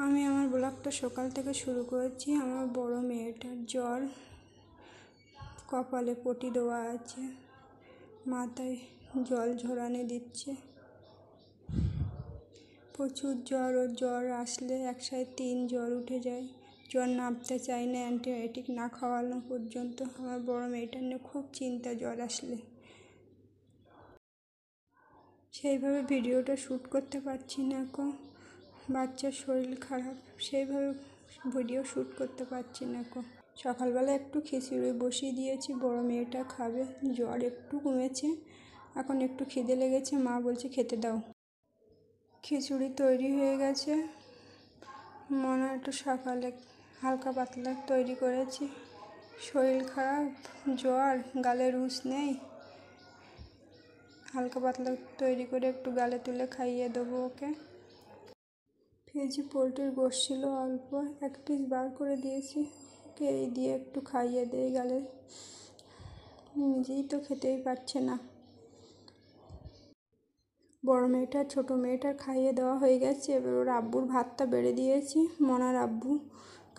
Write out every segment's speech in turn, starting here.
আমি আমার ব্লগটা সকাল থেকে শুরু করেছি। আমার বড় মেয়েটার জ্বর, কপালে পটি দেওয়া আছে, মাথায় জল ঝরানো দিচ্ছে, প্রচুর জ্বর। ওর জ্বর আসলে একসাথে 3 জ্বর উঠে যায়, জ্বর নামতে চায় না অ্যান্টিবায়োটিক না খাওয়ানো পর্যন্ত। আমার বড় মেয়েটার নিয়ে খুব চিন্তা জ্বর আসলে। সেইভাবে ভিডিওটা শ্যুট করতে পারছি না এখন, বাচ্চার শরীর খারাপ, সেইভাবে ভিডিও শ্যুট করতে পারছি না এখন। সকালবেলা একটু খিচুড়ি বসিয়ে দিয়েছি, বড় মেয়েটা খাবে, জ্বর একটু কমেছে, এখন একটু খিদে লেগেছে, মা বলছে খেতে দাও। খিচুড়ি তৈরি হয়ে গেছে, মনে হয় একটু সকালে হালকা পাতলা তৈরি করেছি। শরীর খারাপ, জ্বর, গালে রুচ নেই, হালকা পাতলা তৈরি করে একটু গালে তুলে খাইয়ে দেবো ওকে। ফ্রিজে পোলট্রির গোশত ছিল অল্প, 1 পিস বার করে দিয়েছি ওকে, এই দিয়ে একটু খাইয়ে দেই গালে, নিজেই তো খেতেই পারছে না। বড় মেয়েটার ছোটো মেয়েটার খাইয়ে দেওয়া হয়ে গেছে, এবার ওর আব্বুর ভাতটা বেড়ে দিয়েছি, মনার আব্বু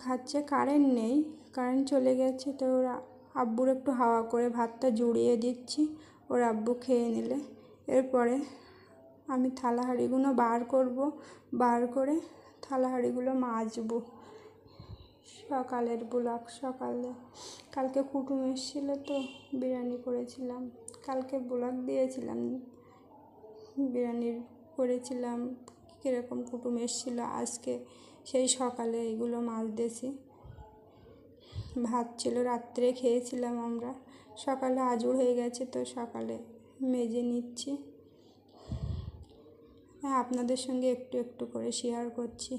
খাচ্ছে। কারেন্ট নেই, কারেন্ট চলে গেছে, তো ওর আব্বুর একটু হাওয়া করে ভাতটা জুড়িয়ে দিচ্ছি, ওর আব্বু খেয়ে নিলে। এরপরে আমি থালা হাঁড়িগুলো বার করব, বার করে থালা হাঁড়িগুলো মাজবো। সকালের ব্লগ, সকালে কালকে কুটুম এসেছিলো তো বিরিয়ানি করেছিলাম, কালকে ব্লগ দিয়েছিলাম, বিরিয়ানি করেছিলাম, কীরকম কুটুম এসেছিলো। আজকে সেই সকালে এগুলো মাজতেছি। ভাত ছিল রাত্রে খেয়েছিলাম আমরা, সকালে আজুর হয়ে গেছে, তো সকালে মেজে নিচ্ছি, আপনাদের সঙ্গে একটু একটু করে শেয়ার করছি।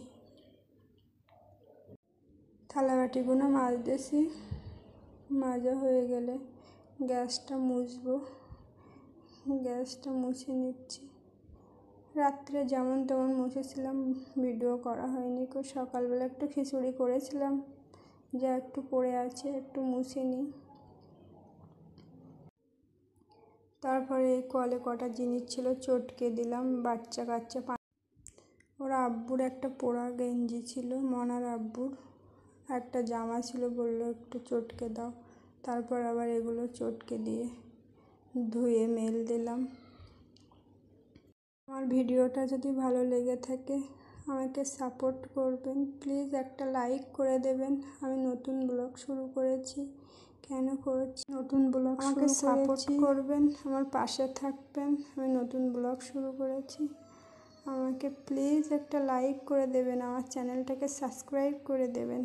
থালাবাটিগুলো মাজতেছি, মাজা হয়ে গেলে গ্যাসটা মুছবো, গ্যাসটা মুছে নিচ্ছি। রাত্রে যেমন তেমন মুছেছিলাম, ভিডিও করা হয়নি। সকালবেলা একটু খিচুড়ি করেছিলাম, যা একটু পড়ে আছে, একটু মুছে নিই। তারপরে এই কলে কটা জিনিস ছিল চটকে দিলাম, বাচ্চা কাচ্চা। ওর আব্বুর একটা পোড়া গেঞ্জি ছিল, মনার আব্বুর একটা জামা ছিল, বললো একটু চটকে দাও। তারপর আবার এগুলো চটকে দিয়ে ধুয়ে মেল দিলাম। আমার ভিডিওটা যদি ভালো লেগে থাকে আমাকে সাপোর্ট করবেন, প্লিজ একটা লাইক করে দেবেন। আমি নতুন ব্লগ শুরু করেছি, কেন করেছি নতুন ব্লগ, আমাকে সাপোর্ট করবেন, আমার পাশে থাকবেন। আমি নতুন ব্লগ শুরু করেছি, আমাকে প্লিজ একটা লাইক করে দেবেন, আমার চ্যানেলটাকে সাবস্ক্রাইব করে দেবেন।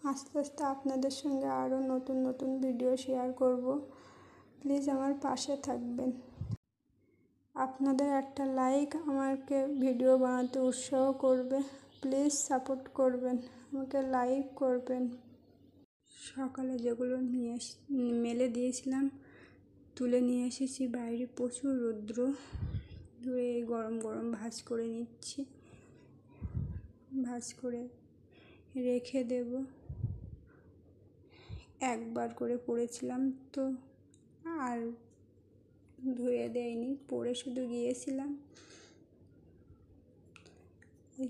আস্তে আস্তে আপনাদের সঙ্গে আরও নতুন নতুন ভিডিও শেয়ার করব, প্লিজ আমার পাশে থাকবেন। আপনাদের একটা লাইক আমাকে ভিডিও বানাতে উৎসাহ করবে, প্লিজ সাপোর্ট করবেন, আমাকে লাইক করবেন। সকালে যেগুলো মেলে দিয়েছিলাম তুলে নিয়ে এসেছি বাইরে, প্রচুর রৌদ্র, ধুয়ে গরম গরম ভাঁজ করে নিচ্ছি, ভাঁজ করে রেখে দেব। একবার করে পড়েছিলাম তো আর ধুয়ে দেয়নি, পরে শুধু গিয়েছিলাম,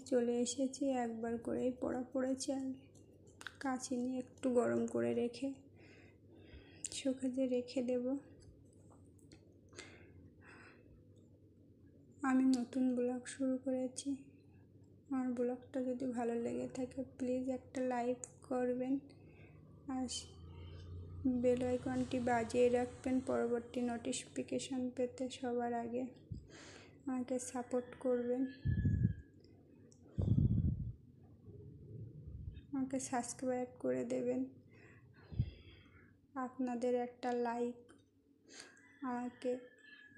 চলে এসেছি। একবার করেই পড়া পড়েছে, আর কাচি নিয়ে একটু গরম করে রেখে শুকাতে রেখে দেব। আমি নতুন ব্লগ শুরু করেছি, আমার ব্লগটা যদি ভালো লেগে থাকে প্লিজ একটা লাইক করবেন, আর বেল আইকনটি বাজিয়ে রাখবেন পরবর্তী নোটিফিকেশন পেতে সবার আগে। আমাকে সাপোর্ট করবেন, আমাকে সাবস্ক্রাইব করে দেবেন। আপনাদের একটা লাইক আমাকে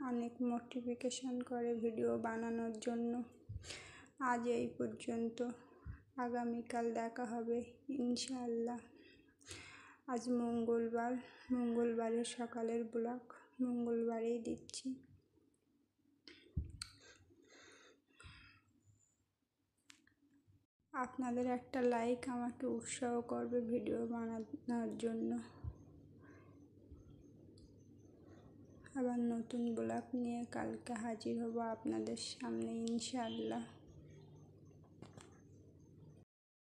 অনেক মোটিভেশন করে ভিডিও বানানোর জন্য। আজ এই পর্যন্ত, আগামীকাল দেখা হবে ইনশাআল্লাহ। আজ মঙ্গলবার, মঙ্গলবারের সকালের ব্লগ মঙ্গলবারেই দিচ্ছি। আপনাদের একটা লাইক আমাকে উৎসাহ করবে ভিডিও বানানোর জন্য। আবার নতুন ব্লগ নিয়ে কালকে হাজির হব আপনাদের সামনে ইনশাআল্লাহ।